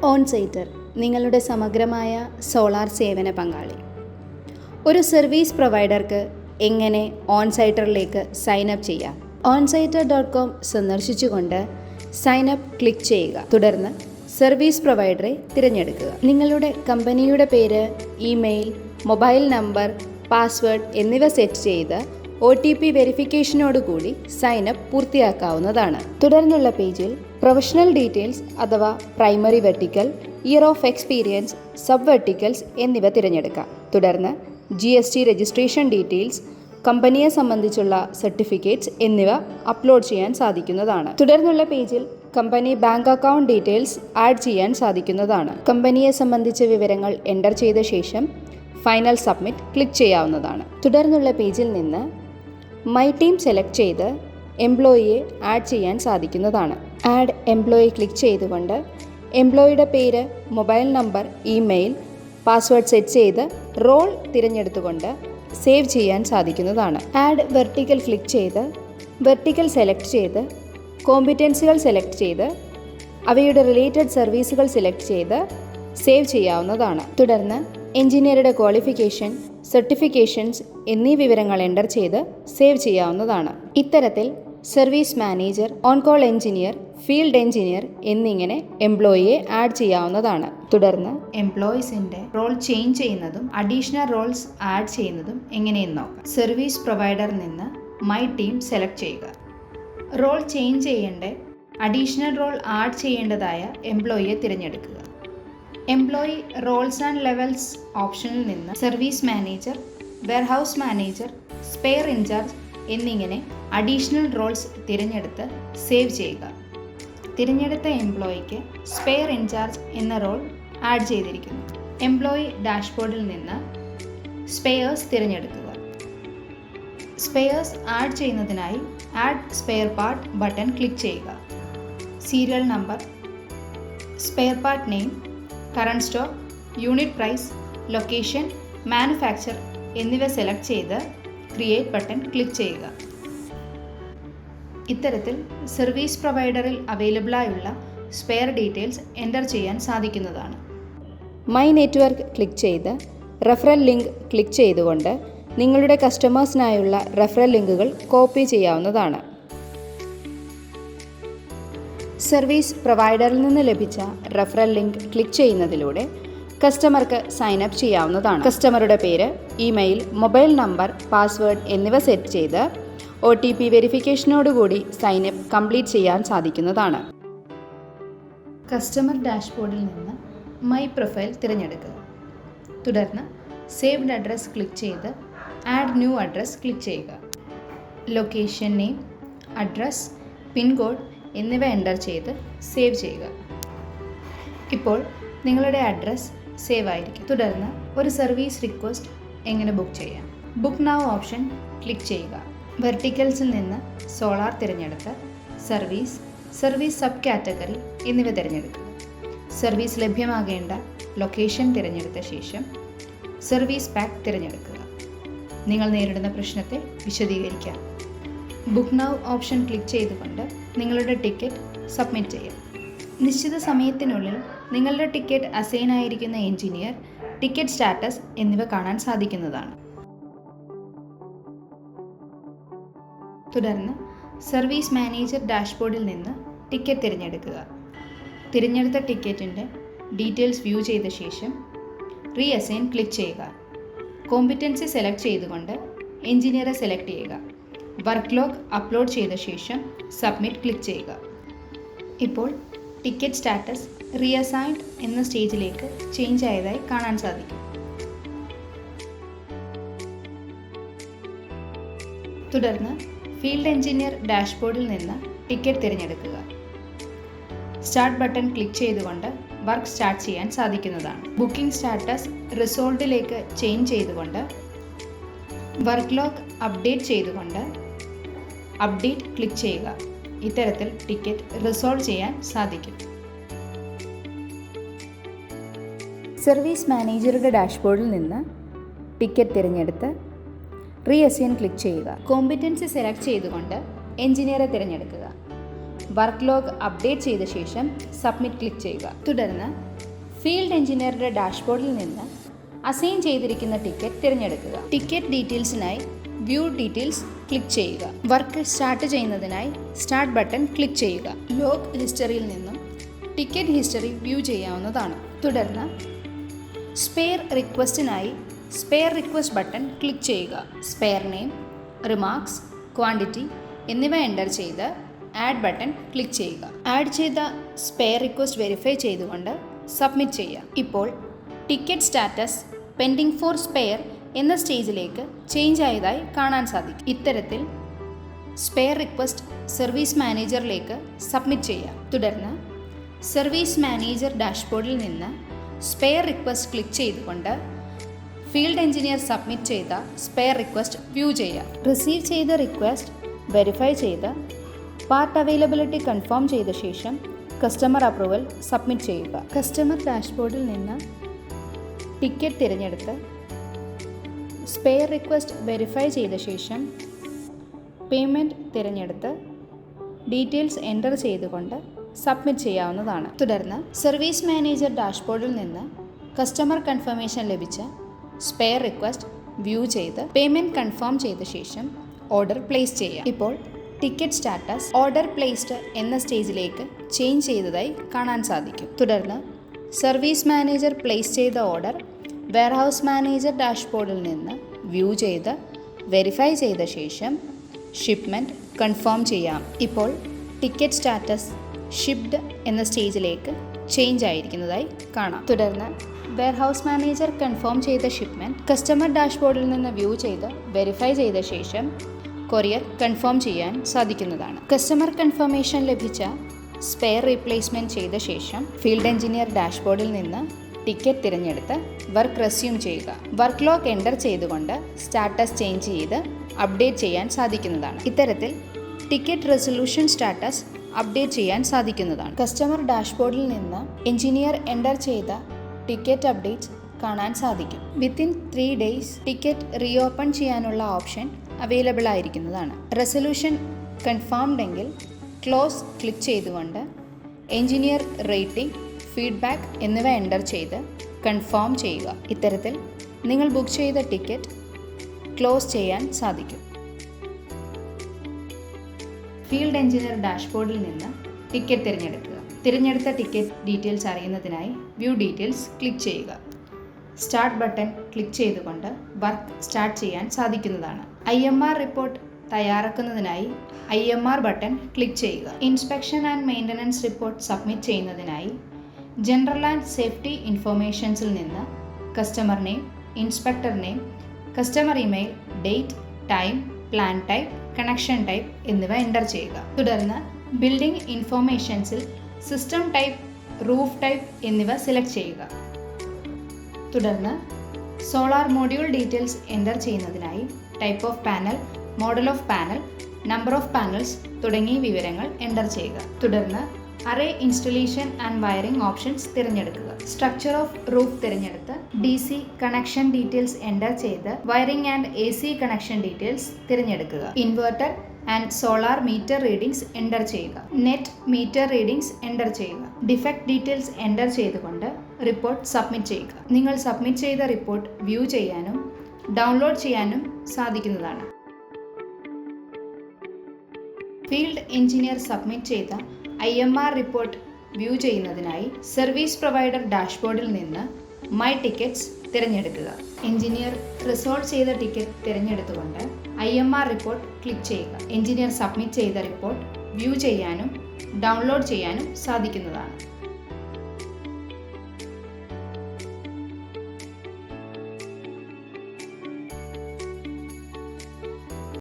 ഓൺസൈറ്റർ നിങ്ങളുടെ സമഗ്രമായ സോളാർ സേവന പങ്കാളി. ഒരു സർവീസ് പ്രൊവൈഡർക്ക് എങ്ങനെ ഓൺസൈറ്ററിലേക്ക് സൈനപ്പ് ചെയ്യാം? onsitter.com സന്ദർശിച്ചുകൊണ്ട് സൈനപ്പ് ക്ലിക്ക് ചെയ്യുക. തുടർന്ന് സർവീസ് പ്രൊവൈഡറെ തിരഞ്ഞെടുക്കുക. നിങ്ങളുടെ കമ്പനിയുടെ പേര്, ഇമെയിൽ, മൊബൈൽ നമ്പർ, പാസ്വേഡ് എന്നിവ സെറ്റ് ചെയ്ത് OTP വെരിഫിക്കേഷനോടുകൂടി സൈനപ്പ് പൂർത്തിയാക്കാവുന്നതാണ്. തുടർന്നുള്ള പേജിൽ പ്രൊഫഷണൽ ഡീറ്റെയിൽസ് അഥവാ primary vertical, year of experience, sub verticals എന്നിവ തിരഞ്ഞെടുക്കാം. തുടർന്ന് GST രജിസ്ട്രേഷൻ ഡീറ്റെയിൽസ്, കമ്പനിയെ സംബന്ധിച്ചുള്ള സർട്ടിഫിക്കറ്റ്സ് എന്നിവ അപ്ലോഡ് ചെയ്യാൻ സാധിക്കുന്നതാണ്. തുടർന്നുള്ള പേജിൽ company bank account details add ചെയ്യാൻ സാധിക്കുന്നതാണ്. കമ്പനിയെ സംബന്ധിച്ച വിവരങ്ങൾ എൻ്റർ ചെയ്ത ശേഷം ഫൈനൽ സബ്മിറ്റ് ക്ലിക്ക് ചെയ്യാവുന്നതാണ്. തുടർന്നുള്ള പേജിൽ നിന്ന് മൈ ടീം സെലക്ട് ചെയ്ത് എംപ്ലോയിയെ ആഡ് ചെയ്യാൻ സാധിക്കുന്നതാണ്. ആഡ് എംപ്ലോയി ക്ലിക്ക് ചെയ്തുകൊണ്ട് എംപ്ലോയിയുടെ പേര്, mobile number, email, password set ചെയ്ത് റോൾ തിരഞ്ഞെടുത്തുകൊണ്ട് സേവ് ചെയ്യാൻ സാധിക്കുന്നതാണ്. ആഡ് വെർട്ടിക്കൽ ക്ലിക്ക് ചെയ്ത് വെർട്ടിക്കൽ സെലക്ട് ചെയ്ത് കോമ്പിറ്റൻസികൾ സെലക്ട് ചെയ്ത് അവയുടെ റിലേറ്റഡ് സർവീസുകൾ സെലക്ട് ചെയ്ത് സേവ് ചെയ്യാവുന്നതാണ്. തുടർന്ന് എഞ്ചിനീയറുടെ ക്വാളിഫിക്കേഷൻ, സർട്ടിഫിക്കേഷൻസ് എന്നീ വിവരങ്ങൾ എൻ്റർ ചെയ്ത് സേവ് ചെയ്യാവുന്നതാണ്. ഇത്തരത്തിൽ service manager, on call engineer, field engineer എന്നിങ്ങനെ എംപ്ലോയിയെ ആഡ് ചെയ്യാവുന്നതാണ്. തുടർന്ന് എംപ്ലോയീസിൻ്റെ റോൾ ചേഞ്ച് ചെയ്യുന്നതും അഡീഷണൽ റോൾസ് ആഡ് ചെയ്യുന്നതും എങ്ങനെയെന്ന് നോക്കാം. സർവീസ് പ്രൊവൈഡറിൽ നിന്ന് മൈ ടീം സെലക്ട് ചെയ്യുക. റോൾ ചേഞ്ച് ചെയ്യേണ്ട, അഡീഷണൽ റോൾ ആഡ് ചെയ്യേണ്ടതായ എംപ്ലോയിയെ തിരഞ്ഞെടുക്കുക. എംപ്ലോയി റോൾസ് ആൻഡ് ലെവൽസ് ഓപ്ഷനിൽ നിന്ന് service manager, warehouse manager, spare incharge എന്നിങ്ങനെ അഡീഷണൽ റോൾസ് തിരഞ്ഞെടുത്ത് സേവ് ചെയ്യുക. തിരഞ്ഞെടുത്ത എംപ്ലോയിക്ക് സ്പെയർ ഇൻചാർജ് എന്ന റോൾ ആഡ് ചെയ്തിരിക്കുന്നു. എംപ്ലോയി ഡാഷ്ബോർഡിൽ നിന്ന് സ്പെയേഴ്സ് തിരഞ്ഞെടുക്കുക. സ്പെയേഴ്സ് ആഡ് ചെയ്യുന്നതിനായി add spare part button click ചെയ്യുക. Serial number, spare part name, current stock, unit price, location, manufacture എന്നിവ സെലക്ട് ചെയ്ത് ക്രിയേറ്റ് ബട്ടൺ ക്ലിക്ക് ചെയ്യുക. ഇത്തരത്തിൽ സർവീസ് പ്രൊവൈഡറിൽ അവൈലബിളായുള്ള സ്പെയർ ഡീറ്റെയിൽസ് എൻ്റർ ചെയ്യാൻ സാധിക്കുന്നതാണ്. മൈ നെറ്റ്വർക്ക് ക്ലിക്ക് ചെയ്ത് റെഫറൽ ലിങ്ക് ക്ലിക്ക് ചെയ്തുകൊണ്ട് നിങ്ങളുടെ കസ്റ്റമേഴ്സിനായുള്ള റെഫറൽ ലിങ്കുകൾ കോപ്പി ചെയ്യാവുന്നതാണ്. സർവീസ് പ്രൊവൈഡറിൽ നിന്ന് ലഭിച്ച റെഫറൽ ലിങ്ക് ക്ലിക്ക് ചെയ്യുന്നതിലൂടെ കസ്റ്റമർക്ക് സൈനപ്പ് ചെയ്യാവുന്നതാണ്. കസ്റ്റമറുടെ പേര്, ഇമെയിൽ, മൊബൈൽ നമ്പർ, പാസ്വേഡ് എന്നിവ സെറ്റ് ചെയ്ത് OTP വെരിഫിക്കേഷനോടുകൂടി സൈനപ്പ് കംപ്ലീറ്റ് ചെയ്യാൻ സാധിക്കുന്നതാണ്. കസ്റ്റമർ ഡാഷ്ബോർഡിൽ നിന്ന് മൈ പ്രൊഫൈൽ തിരഞ്ഞെടുക്കുക. തുടർന്ന് സേവ്ഡ് അഡ്രസ് ക്ലിക്ക് ചെയ്ത് ആഡ് ന്യൂ അഡ്രസ് ക്ലിക്ക് ചെയ്യുക. ലൊക്കേഷൻ നെയിം, അഡ്രസ്, പിൻകോഡ് എന്നിവ എൻ്റർ ചെയ്ത് സേവ് ചെയ്യുക. ഇപ്പോൾ നിങ്ങളുടെ അഡ്രസ് സേവ് ആയിരിക്കും. തുടർന്ന് ഒരു സർവീസ് റിക്വസ്റ്റ് എങ്ങനെ ബുക്ക് ചെയ്യാം? ബുക്ക് നൗ ഓപ്ഷൻ ക്ലിക്ക് ചെയ്യുക. വെർട്ടിക്കൽസിൽ നിന്ന് സോളാർ തിരഞ്ഞെടുത്ത് സർവീസ് സബ് കാറ്റഗറി എന്നിവ തിരഞ്ഞെടുക്കുക. സർവീസ് ലഭ്യമാകേണ്ട ലൊക്കേഷൻ തിരഞ്ഞെടുത്ത ശേഷം സർവീസ് പാക്ക് തിരഞ്ഞെടുക്കുക. നിങ്ങൾ നേരിടുന്ന പ്രശ്നത്തെ വിശദീകരിക്കാം. ബുക്ക് നൗ ഓപ്ഷൻ ക്ലിക്ക് ചെയ്തുകൊണ്ട് നിങ്ങളുടെ ടിക്കറ്റ് സബ്മിറ്റ് ചെയ്യാം. നിശ്ചിത സമയത്തിനുള്ളിൽ നിങ്ങളുടെ ടിക്കറ്റ് അസൈൻ ആയിരിക്കുന്ന എഞ്ചിനീയർ, ടിക്കറ്റ് സ്റ്റാറ്റസ് എന്നിവ കാണാൻ സാധിക്കുന്നതാണ്. തുടർന്ന് സർവീസ് മാനേജർ ഡാഷ്ബോർഡിൽ നിന്ന് ടിക്കറ്റ് തിരഞ്ഞെടുക്കുക. തിരഞ്ഞെടുത്ത ടിക്കറ്റിൻ്റെ ഡീറ്റെയിൽസ് വ്യൂ ചെയ്ത ശേഷം റീഅസൈൻ ക്ലിക്ക് ചെയ്യുക. കോമ്പിറ്റൻസി സെലക്ട് ചെയ്തുകൊണ്ട് എഞ്ചിനീയറെ സെലക്ട് ചെയ്യുക. വർക്ക് ലോഗ് അപ്ലോഡ് ചെയ്ത ശേഷം സബ്മിറ്റ് ക്ലിക്ക് ചെയ്യുക. ഇപ്പോൾ ടിക്കറ്റ് സ്റ്റാറ്റസ് റീഅസൈൻഡ് എന്ന സ്റ്റേജിലേക്ക് ചേഞ്ച് ആയതായി കാണാൻ സാധിക്കും. തുടർന്ന് ഫീൽഡ് എഞ്ചിനീയർ ഡാഷ്ബോർഡിൽ നിന്ന് ടിക്കറ്റ് തിരഞ്ഞെടുക്കുക. സ്റ്റാർട്ട് ബട്ടൺ ക്ലിക്ക് ചെയ്തുകൊണ്ട് വർക്ക് സ്റ്റാർട്ട് ചെയ്യാൻ സാധിക്കുന്നതാണ്. ബുക്കിംഗ് സ്റ്റാറ്റസ് റിസോൾട്ടിലേക്ക് ചേഞ്ച് ചെയ്തുകൊണ്ട് വർക്ക് ലോഗ് അപ്ഡേറ്റ് ചെയ്തുകൊണ്ട് അപ്ഡേറ്റ് ക്ലിക്ക് ചെയ്യുക. ഇത്തരത്തിൽ ടിക്കറ്റ് റിസോൾവ് ചെയ്യാൻ സാധിക്കും. സർവീസ് മാനേജറുടെ ഡാഷ്ബോർഡിൽ നിന്ന് ടിക്കറ്റ് തിരഞ്ഞെടുത്ത് റീഅസൈൻ ക്ലിക്ക് ചെയ്യുക. കോമ്പിറ്റൻസി സെലക്ട് ചെയ്തുകൊണ്ട് എഞ്ചിനീയറെ തിരഞ്ഞെടുക്കുക. വർക്ക് ലോഗ് അപ്ഡേറ്റ് ചെയ്ത ശേഷം സബ്മിറ്റ് ക്ലിക്ക് ചെയ്യുക. തുടർന്ന് ഫീൽഡ് എഞ്ചിനീയറുടെ ഡാഷ്ബോർഡിൽ നിന്ന് അസൈൻ ചെയ്തിരിക്കുന്ന ടിക്കറ്റ് തിരഞ്ഞെടുക്കുക. ടിക്കറ്റ് ഡീറ്റെയിൽസിനായി വ്യൂ ഡീറ്റെയിൽസ് ക്ലിക്ക് ചെയ്യുക. വർക്ക് സ്റ്റാർട്ട് ചെയ്യുന്നതിനായി സ്റ്റാർട്ട് ബട്ടൺ ക്ലിക്ക് ചെയ്യുക. ലോഗ് ഹിസ്റ്ററിയിൽ നിന്നും ടിക്കറ്റ് ഹിസ്റ്ററി വ്യൂ ചെയ്യാവുന്നതാണ്. തുടർന്ന് സ്പെയർ റിക്വസ്റ്റിനായി സ്പെയർ റിക്വസ്റ്റ് ബട്ടൺ ക്ലിക്ക് ചെയ്യുക. സ്പെയർ നെയിം, റിമാർക്സ്, ക്വാണ്ടിറ്റി എന്നിവ എൻ്റർ ചെയ്ത് ആഡ് ബട്ടൺ ക്ലിക്ക് ചെയ്യുക. ആഡ് ചെയ്ത സ്പെയർ റിക്വസ്റ്റ് വെരിഫൈ ചെയ്തുകൊണ്ട് സബ്മിറ്റ് ചെയ്യുക. ഇപ്പോൾ ticket status pending for spare എന്ന സ്റ്റേജിലേക്ക് ചേഞ്ച് ആയതായി കാണാൻ സാധിക്കും. ഇത്തരത്തിൽ സ്പെയർ റിക്വസ്റ്റ് സർവീസ് മാനേജറിലേക്ക് സബ്മിറ്റ് ചെയ്യാം. തുടർന്ന് സർവീസ് മാനേജർ ഡാഷ്ബോർഡിൽ നിന്ന് സ്പെയർ റിക്വസ്റ്റ് ക്ലിക്ക് ചെയ്തുകൊണ്ട് ഫീൽഡ് എഞ്ചിനീയർ സബ്മിറ്റ് ചെയ്ത സ്പെയർ റിക്വസ്റ്റ് വ്യൂ ചെയ്യാം. റിസീവ് ചെയ്ത റിക്വസ്റ്റ് വെരിഫൈ ചെയ്ത് പാർട്ട് അവൈലബിലിറ്റി കൺഫേം ചെയ്ത ശേഷം കസ്റ്റമർ അപ്രൂവൽ സബ്മിറ്റ് ചെയ്യുക. കസ്റ്റമർ ഡാഷ്ബോർഡിൽ നിന്ന് ടിക്കറ്റ് തിരഞ്ഞെടുത്ത് സ്പെയർ റിക്വസ്റ്റ് വെരിഫൈ ചെയ്ത ശേഷം പേയ്മെൻറ്റ് തിരഞ്ഞെടുത്ത് ഡീറ്റെയിൽസ് എൻ്റർ ചെയ്തുകൊണ്ട് സബ്മിറ്റ് ചെയ്യാവുന്നതാണ്. തുടർന്ന് സർവീസ് മാനേജർ ഡാഷ്ബോർഡിൽ നിന്ന് കസ്റ്റമർ കൺഫർമേഷൻ ലഭിച്ച സ്പെയർ റിക്വസ്റ്റ് വ്യൂ ചെയ്ത് പേയ്മെൻറ്റ് കൺഫേം ചെയ്ത ശേഷം ഓർഡർ പ്ലേസ് ചെയ്യാം. ഇപ്പോൾ ടിക്കറ്റ് സ്റ്റാറ്റസ് ഓർഡർ പ്ലേസ്ഡ് എന്ന സ്റ്റേജിലേക്ക് ചേഞ്ച് ചെയ്തതായി കാണാൻ സാധിക്കും. തുടർന്ന് സർവീസ് മാനേജർ പ്ലേസ് ചെയ്ത ഓർഡർ വെയർഹൗസ് മാനേജർ ഡാഷ്ബോർഡിൽ നിന്ന് വ്യൂ ചെയ്ത് വെരിഫൈ ചെയ്ത ശേഷം ഷിപ്മെൻറ്റ് കൺഫേം ചെയ്യാം. ഇപ്പോൾ ടിക്കറ്റ് സ്റ്റാറ്റസ് ഷിപ്ഡ് എന്ന സ്റ്റേജിലേക്ക് ചേഞ്ച് ആയിരിക്കുന്നതായി കാണാം. തുടർന്ന് വെയർഹൗസ് മാനേജർ കൺഫേം ചെയ്ത ഷിപ്മെൻറ്റ് കസ്റ്റമർ ഡാഷ്ബോർഡിൽ നിന്ന് വ്യൂ ചെയ്ത് വെരിഫൈ ചെയ്ത ശേഷം കൊറിയർ കൺഫേം ചെയ്യാൻ സാധിക്കുന്നതാണ്. കസ്റ്റമർ കൺഫർമേഷൻ ലഭിച്ച സ്പെയർ റീപ്ലേസ്മെൻറ്റ് ചെയ്ത ശേഷം ഫീൽഡ് എഞ്ചിനീയർ ഡാഷ്ബോർഡിൽ നിന്ന് ടിക്കറ്റ് തിരഞ്ഞെടുത്ത് വർക്ക് റെസ്യൂം ചെയ്യുക. വർക്ക് ലോഗ് എൻ്റർ ചെയ്തുകൊണ്ട് സ്റ്റാറ്റസ് ചേഞ്ച് ചെയ്ത് അപ്ഡേറ്റ് ചെയ്യാൻ സാധിക്കുന്നതാണ്. ഇത്തരത്തിൽ ടിക്കറ്റ് റെസൊല്യൂഷൻ സ്റ്റാറ്റസ് അപ്ഡേറ്റ് ചെയ്യാൻ സാധിക്കുന്നതാണ്. കസ്റ്റമർ ഡാഷ്ബോർഡിൽ നിന്ന് എഞ്ചിനീയർ എൻ്റർ ചെയ്ത ടിക്കറ്റ് അപ്ഡേറ്റ്സ് കാണാൻ സാധിക്കും. വിത്തിൻ 3 days ടിക്കറ്റ് റീഓപ്പൺ ചെയ്യാനുള്ള ഓപ്ഷൻ അവൈലബിൾ ആയിരിക്കുന്നതാണ്. റെസൊല്യൂഷൻ കൺഫേംഡ് എങ്കിൽ ക്ലോസ് ക്ലിക്ക് ചെയ്തുകൊണ്ട് എഞ്ചിനീയർ റേറ്റിംഗ്, ഫീഡ്ബാക്ക് എന്നിവ എൻ്റർ ചെയ്ത് കൺഫേം ചെയ്യുക. ഇത്തരത്തിൽ നിങ്ങൾ ബുക്ക് ചെയ്ത ടിക്കറ്റ് ക്ലോസ് ചെയ്യാൻ സാധിക്കും. ഫീൽഡ് എഞ്ചിനീയർ ഡാഷ്ബോർഡിൽ നിന്ന് ടിക്കറ്റ് തിരഞ്ഞെടുക്കുക. തിരഞ്ഞെടുത്ത ടിക്കറ്റ് ഡീറ്റെയിൽസ് അറിയുന്നതിനായി വ്യൂ ഡീറ്റെയിൽസ് ക്ലിക്ക് ചെയ്യുക. സ്റ്റാർട്ട് ബട്ടൺ ക്ലിക്ക് ചെയ്തുകൊണ്ട് വർക്ക് സ്റ്റാർട്ട് ചെയ്യാൻ സാധിക്കുന്നതാണ്. IMR റിപ്പോർട്ട് തയ്യാറാക്കുന്നതിനായി IMR ബട്ടൺ ക്ലിക്ക് ചെയ്യുക. Inspection and maintenance report submit ചെയ്യുന്നതിനായി ജനറൽ ആൻഡ് സേഫ്റ്റി ഇൻഫർമേഷൻസിൽ നിന്ന് customer name, inspector name, customer email, date, time, plan type, connection type എന്നിവ എൻ്റർ ചെയ്യുക. തുടർന്ന് ബിൽഡിംഗ് ഇൻഫർമേഷൻസിൽ സിസ്റ്റം ടൈപ്പ്, റൂഫ് ടൈപ്പ് എന്നിവ സെലക്ട് ചെയ്യുക. തുടർന്ന് സോളാർ മൊഡ്യൂൾ ഡീറ്റെയിൽസ് എൻ്റർ ചെയ്യുന്നതിനായി type of panel, model of panel, number of panels തുടങ്ങിയ വിവരങ്ങൾ എൻ്റർ ചെയ്യുക. തുടർന്ന് array installation and wiring options തിരഞ്ഞെടുക്കുക. സ്ട്രക്ചർ ഓഫ് റൂഫ് തിരഞ്ഞെടുത്ത് DC കണക്ഷൻ ഡീറ്റെയിൽസ് എൻ്റർ ചെയ്ത് wiring and AC connection details തിരഞ്ഞെടുക്കുക. Inverter and solar meter readings enter ചെയ്യുക. Net meter readings enter ചെയ്യുക. ഡിഫക്റ്റ് ഡീറ്റെയിൽസ് എൻ്റർ ചെയ്തുകൊണ്ട് report submit ചെയ്യുക. നിങ്ങൾ submit ചെയ്ത റിപ്പോർട്ട് വ്യൂ ചെയ്യാനും ഡൗൺലോഡ് ചെയ്യാനും സാധിക്കുന്നതാണ്. ഫീൽഡ് എഞ്ചിനീയർ സബ്മിറ്റ് ചെയ്ത IMR റിപ്പോർട്ട് വ്യൂ ചെയ്യുന്നതിനായി സർവീസ് പ്രൊവൈഡർ ഡാഷ്ബോർഡിൽ നിന്ന് മൈ ടിക്കറ്റ്സ് തിരഞ്ഞെടുക്കുക. എഞ്ചിനീയർ റിസോൾവ് ചെയ്ത ടിക്കറ്റ് തിരഞ്ഞെടുത്തുകൊണ്ട് IMR റിപ്പോർട്ട് ക്ലിക്ക് ചെയ്യുക. എഞ്ചിനീയർ സബ്മിറ്റ് ചെയ്ത റിപ്പോർട്ട് വ്യൂ ചെയ്യാനും ഡൗൺലോഡ് ചെയ്യാനും സാധിക്കുന്നതാണ്.